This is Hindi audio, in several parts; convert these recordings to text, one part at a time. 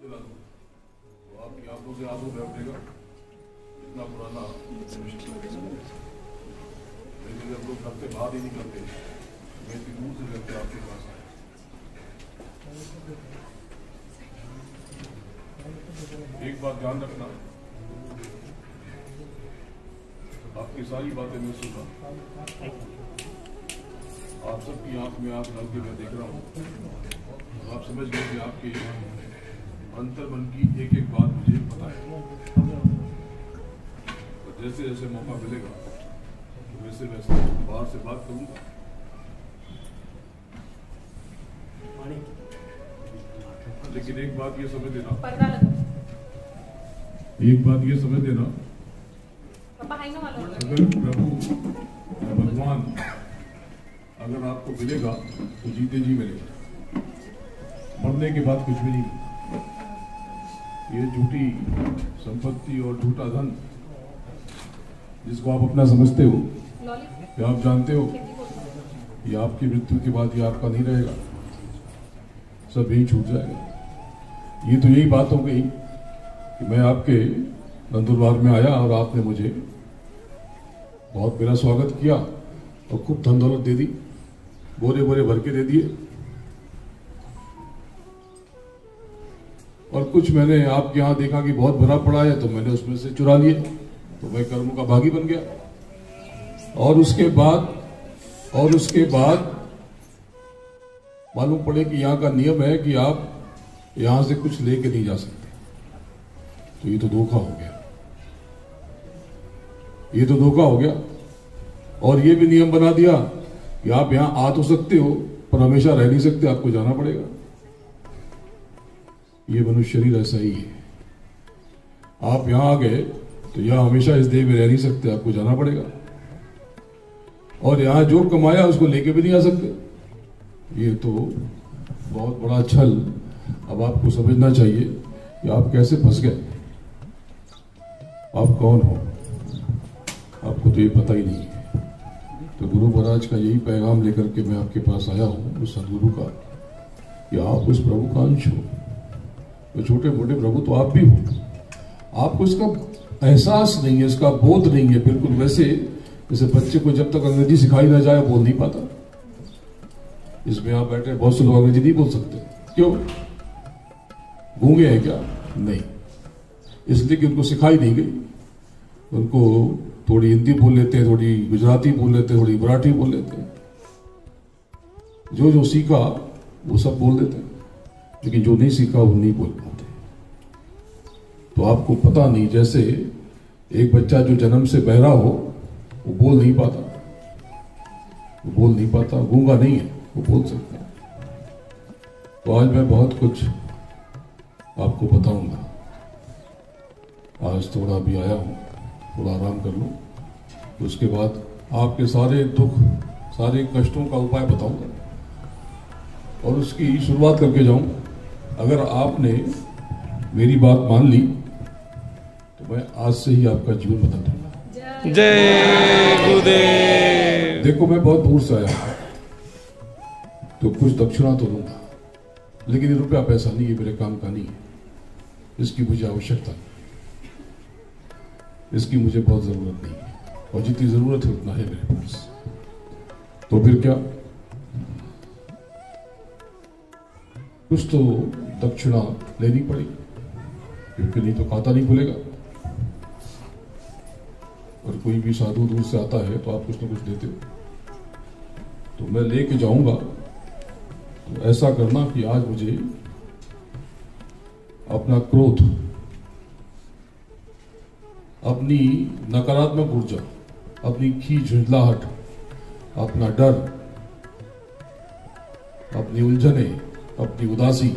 दिला दूँ तो आपकी आंखों से आंसू बह उठेगा। इतना पुराना लेकिन जब लोग घर से बाहर ही निकलते मैं इतनी दूर से लेकर आपके पास आए। एक बात ध्यान रखना, आपकी सारी बातें मैं सुना, आप सबकी आंख में आंख डाल के मैं देख रहा हूँ, तो आप समझ गए कि आपके अंतर मन की एक एक बात मुझे पता है। तो जैसे जैसे मौका मिलेगा तो वैसे वैसे बाहर से बात करूंगा। लेकिन एक बात ये समझ देना, एक बात ये समझ देना, अगर प्रभु भगवान अगर आपको मिलेगा तो जीते जी मिलेगा, मरने के बाद कुछ भी नहीं। ये झूठी संपत्ति और झूठा धन जिसको आप अपना समझते हो या आप जानते हो, ये आपकी मृत्यु के बाद ये आपका नहीं रहेगा, सब यही छूट जाएगा। ये तो यही बात हो गई कि मैं आपके नंदुरबार में आया और आपने मुझे बहुत मेरा स्वागत किया और खूब धन दौलत दे दी, बोरे बोरे भर के दे दिए। और कुछ मैंने आपके यहाँ देखा कि बहुत भरा पड़ा है तो मैंने उसमें से चुरा लिए, तो मैं कर्मों का भागी बन गया। और उसके बाद मालूम पड़े कि यहाँ का नियम है कि आप यहां से कुछ लेके नहीं जा सकते। तो ये तो धोखा हो गया, ये तो धोखा हो गया। और ये भी नियम बना दिया कि आप यहां आ तो सकते हो पर हमेशा रह नहीं सकते, आपको जाना पड़ेगा। ये मनुष्य शरीर ऐसा ही है, आप यहां आ गए तो यहां हमेशा इस देह में रह नहीं सकते, आपको जाना पड़ेगा। और यहां जो कमाया उसको लेके भी नहीं आ सकते। ये तो बहुत बड़ा छल। अब आपको समझना चाहिए कि आप कैसे फंस गए, आप कौन हो, आपको तो ये पता ही नहीं है। तो गुरु महाराज का यही पैगाम लेकर के मैं आपके पास आया हूं, उस सदगुरु का, कि आप उस प्रभु का अंश हो। तो छोटे मोटे प्रभु तो आप भी हो, आपको इसका एहसास नहीं है, इसका बोध नहीं है। बिल्कुल वैसे जैसे बच्चे को जब तक अंग्रेजी सिखाई ना जाए बोल नहीं पाता। इसमें आप बैठे बहुत से लोग अंग्रेजी नहीं बोल सकते, क्यों? गूंगे हैं क्या? नहीं, इसलिए कि उनको सिखाई नहीं गई। उनको थोड़ी हिंदी बोल लेते हैं, थोड़ी गुजराती बोल लेते हैं, थोड़ी मराठी बोल लेते हैं। जो जो सीखा वो सब बोल देते हैं, लेकिन जो नहीं सीखा वो नहीं बोल पाते। तो आपको पता नहीं, जैसे एक बच्चा जो जन्म से बहरा हो वो बोल नहीं पाता, वो बोल नहीं पाता, गूंगा नहीं है, वो बोल सकता है। तो आज मैं बहुत कुछ आपको बताऊंगा। आज थोड़ा भी आया हूं, थोड़ा आराम कर लूं, उसके बाद आपके सारे दुख, सारे कष्टों का उपाय बताऊंगा और उसकी शुरुआत करके जाऊंगा। अगर आपने मेरी बात मान ली तो मैं आज से ही आपका जीवन बदल दूंगा। जय गुरुदेव। देखो मैं बहुत दूर से आया तो कुछ दक्षिणा तो लूंगा, लेकिन ये रुपया पैसा नहीं है, मेरे काम का नहीं है, इसकी मुझे आवश्यकता नहीं, इसकी मुझे बहुत जरूरत नहीं है, और जितनी जरूरत है उतना है मेरे पास। तो फिर क्या, कुछ तो दक्षिणा लेनी पड़ेगी, क्योंकि नहीं तो खाता नहीं खुलेगा। और कोई भी साधु दूर से आता है तो आप कुछ ना कुछ देते हो, तो मैं लेके जाऊंगा। तो ऐसा करना कि आज मुझे अपना क्रोध, अपनी नकारात्मक ऊर्जा, अपनी खींच झुंझलाहट, अपना डर, अपनी उलझने, अपनी उदासी,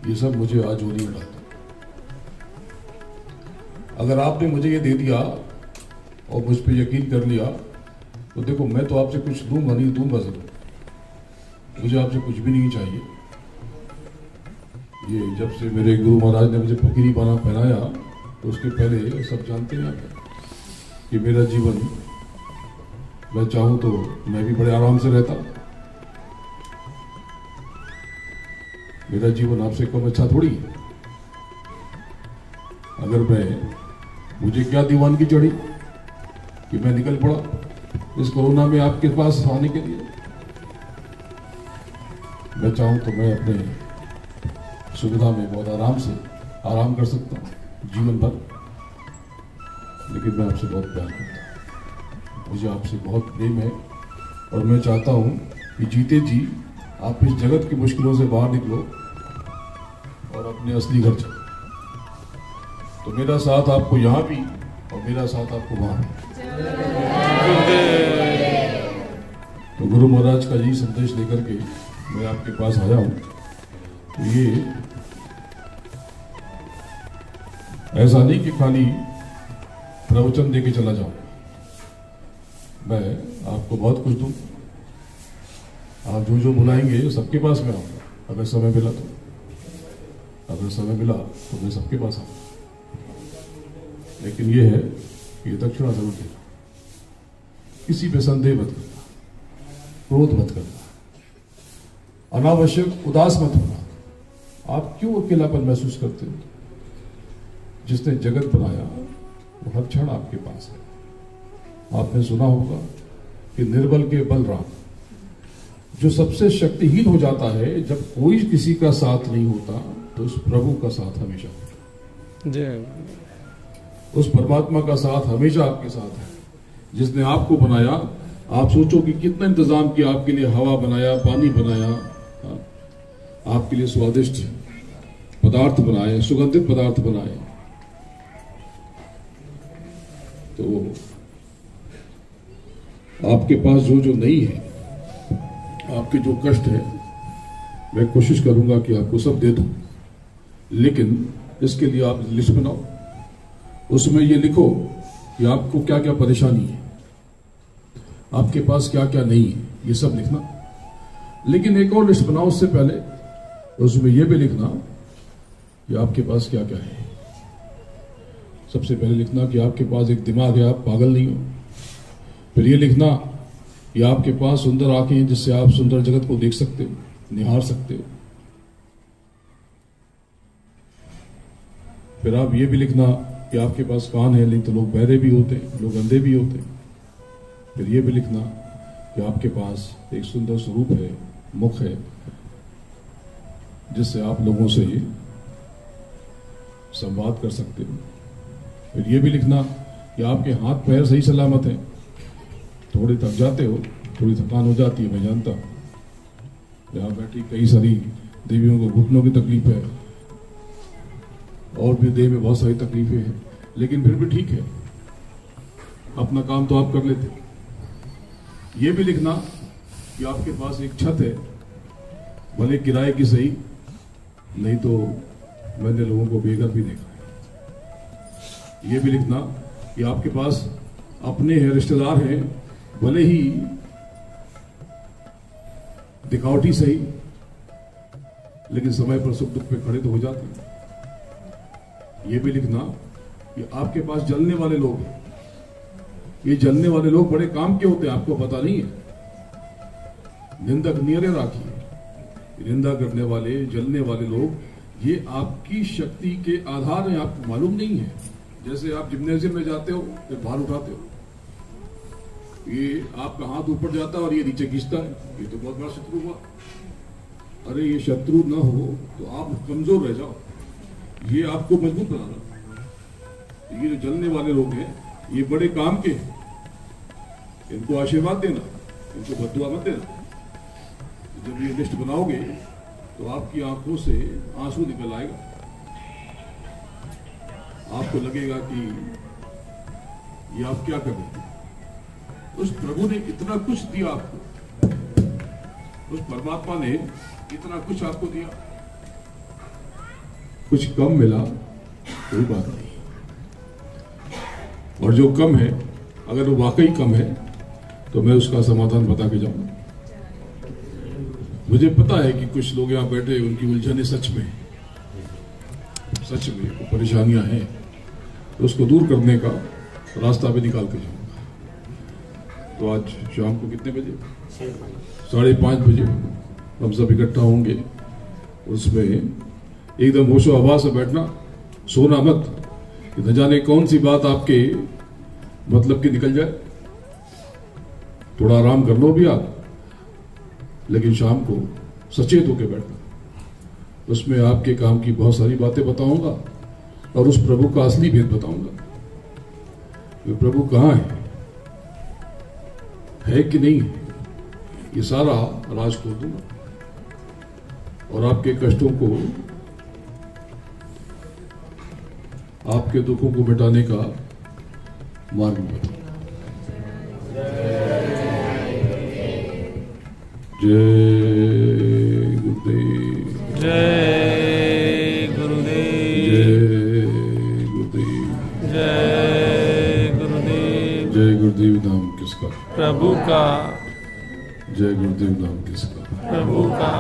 ये सब मुझे आज झोली में डाल दो। अगर आपने मुझे ये दे दिया और मुझ पर यकीन कर लिया तो देखो, मैं तो आपसे कुछ दूंगा नहीं, दूंगा जरूर, मुझे आपसे कुछ भी नहीं चाहिए। ये जब से मेरे गुरु महाराज ने मुझे फकीरी बाना पहनाया तो उसके पहले सब जानते हैं कि मेरा जीवन, मैं चाहूं तो मैं भी बड़े आराम से रहता। मेरा जीवन आपसे कम अच्छा थोड़ी है, अगर मुझे क्या दीवानगी चढ़ी कि मैं निकल पड़ा इस कोरोना में आपके पास आने के लिए। मैं चाहूं तो मैं अपने सुविधा में बहुत आराम कर सकता हूं जीवन भर, लेकिन मैं आपसे बहुत प्यार करता हूं, मुझे आपसे बहुत प्रेम है और मैं चाहता हूं कि जीते जी आप इस जगत की मुश्किलों से बाहर निकलो और अपने असली घर चलो। तो मेरा साथ आपको यहां भी और मेरा साथ आपको वहां भी। तो गुरु महाराज का यही संदेश लेकर के मैं आपके पास आया हूं। तो ये ऐसा नहीं कि खाली प्रवचन देके चला जाऊं, मैं आपको बहुत कुछ दूं। आप जो बुलाएंगे सबके पास मैं आऊंगा, अगर समय मिला तो मैं सबके पास आऊंगा। लेकिन ये है कि ये दक्षिणा जरूर देना, किसी पे संदेह मत करना, क्रोध मत करना, अनावश्यक उदास मत होना। आप क्यों अकेलापन महसूस करते हो? जिसने जगत बनाया वो हर क्षण आपके पास है। आपने सुना होगा कि निर्बल के बल राम। जो सबसे शक्तिहीन हो जाता है जब कोई किसी का साथ नहीं होता, तो उस प्रभु का साथ हमेशा होता है, उस परमात्मा का साथ हमेशा आपके साथ है, जिसने आपको बनाया। आप सोचो कि कितना इंतजाम किया, आपके लिए हवा बनाया, पानी बनाया, आपके लिए स्वादिष्ट पदार्थ बनाए, सुगंधित पदार्थ बनाए। तो आपके पास जो नहीं है, आपके जो कष्ट है, मैं कोशिश करूंगा कि आपको सब दे दूं। लेकिन इसके लिए आप लिस्ट बनाओ, उसमें ये लिखो कि आपको क्या क्या परेशानी है, आपके पास क्या क्या नहीं है, ये सब लिखना। लेकिन एक और लिस्ट बनाओ उससे पहले, उसमें यह भी लिखना कि आपके पास क्या क्या है। सबसे पहले लिखना कि आपके पास एक दिमाग है, आप पागल नहीं हो। फिर ये लिखना कि आपके पास सुंदर आंखें हैं, जिससे आप सुंदर जगत को देख सकते हो, निहार सकते हो। फिर आप ये भी लिखना कि आपके पास कान है, नहीं तो लोग बहरे भी होते हैं, लोग अंधे भी होते हैं। फिर ये भी लिखना कि आपके पास एक सुंदर स्वरूप है, मुख है, जिससे आप लोगों से संवाद कर सकते हो। फिर ये भी लिखना कि आपके हाथ पैर सही सलामत हैं, थोड़े थक जाते हो, थोड़ी थकान हो जाती है, मैं जानता हूं। यहां बैठी कई सारी देवियों को घुटनों की तकलीफ है और भी देह में बहुत सारी तकलीफें हैं, लेकिन फिर भी ठीक है, अपना काम तो आप कर लेते। ये भी लिखना कि आपके पास एक छत है, भले किराए की सही, नहीं तो मैंने लोगों को बेघर भी देखा है। ये भी लिखना कि आपके पास अपने हैं, रिश्तेदार हैं, भले ही दिखावटी सही, लेकिन समय पर सुख दुख पे खड़े तो हो जाते हैं। ये भी लिखना कि आपके पास जलने वाले लोग हैं, ये जलने वाले लोग बड़े काम के होते हैं, आपको पता नहीं है। निंदक नियरे राखिए, निंदा करने वाले, जलने वाले लोग, ये आपकी शक्ति के आधार हैं, आपको मालूम नहीं है। जैसे आप जिम्नेजियम में जाते हो, फिर भार उठाते हो, ये आपका हाथ ऊपर जाता है और ये नीचे खींचता है, ये तो बहुत बड़ा शत्रु हुआ। अरे ये शत्रु ना हो तो आप कमजोर रह जाओ, ये आपको मजबूत बनाना। ये जो जलने वाले लोग हैं, ये बड़े काम के, इनको आशीर्वाद देना, इनको बद्दुआ मत देना। जब ये लिस्ट बनाओगे तो आपकी आंखों से आंसू निकल आएगा, आपको लगेगा कि ये आप क्या कर रहे हैं। उस प्रभु ने इतना कुछ दिया आपको, उस परमात्मा ने इतना कुछ आपको दिया, कुछ कम मिला कोई बात नहीं, और जो कम है, अगर वो वाकई कम है तो मैं उसका समाधान बता के जाऊंगा। मुझे पता है कि कुछ लोग यहां बैठे, उनकी उलझने सच में परेशानियां हैं, तो उसको दूर करने का रास्ता भी निकाल के जाऊंगा। तो आज शाम को कितने बजे? 5:30 बजे हम सब इकट्ठा होंगे। उसमें एकदम होशो हवा से बैठना, सोना मत। कि न जाने कौन सी बात आपके मतलब की निकल जाए। थोड़ा आराम कर लो भी आप, लेकिन शाम को सचेत होकर बैठना। उसमें आपके काम की बहुत सारी बातें बताऊंगा और उस प्रभु का असली भेद बताऊंगा। वे प्रभु कहां है कि नहीं है, ये सारा राज खोल दूंगा और आपके कष्टों को, आपके दुखों को मिटाने का मार्ग बताऊंगा। जय गुरुदेव, जय गुरुदेव, जय गुरुदेव, जय गुरुदेव। जय गुरुदेव नाम किसका? प्रभु का। जय गुरुदेव नाम किसका? प्रभु का।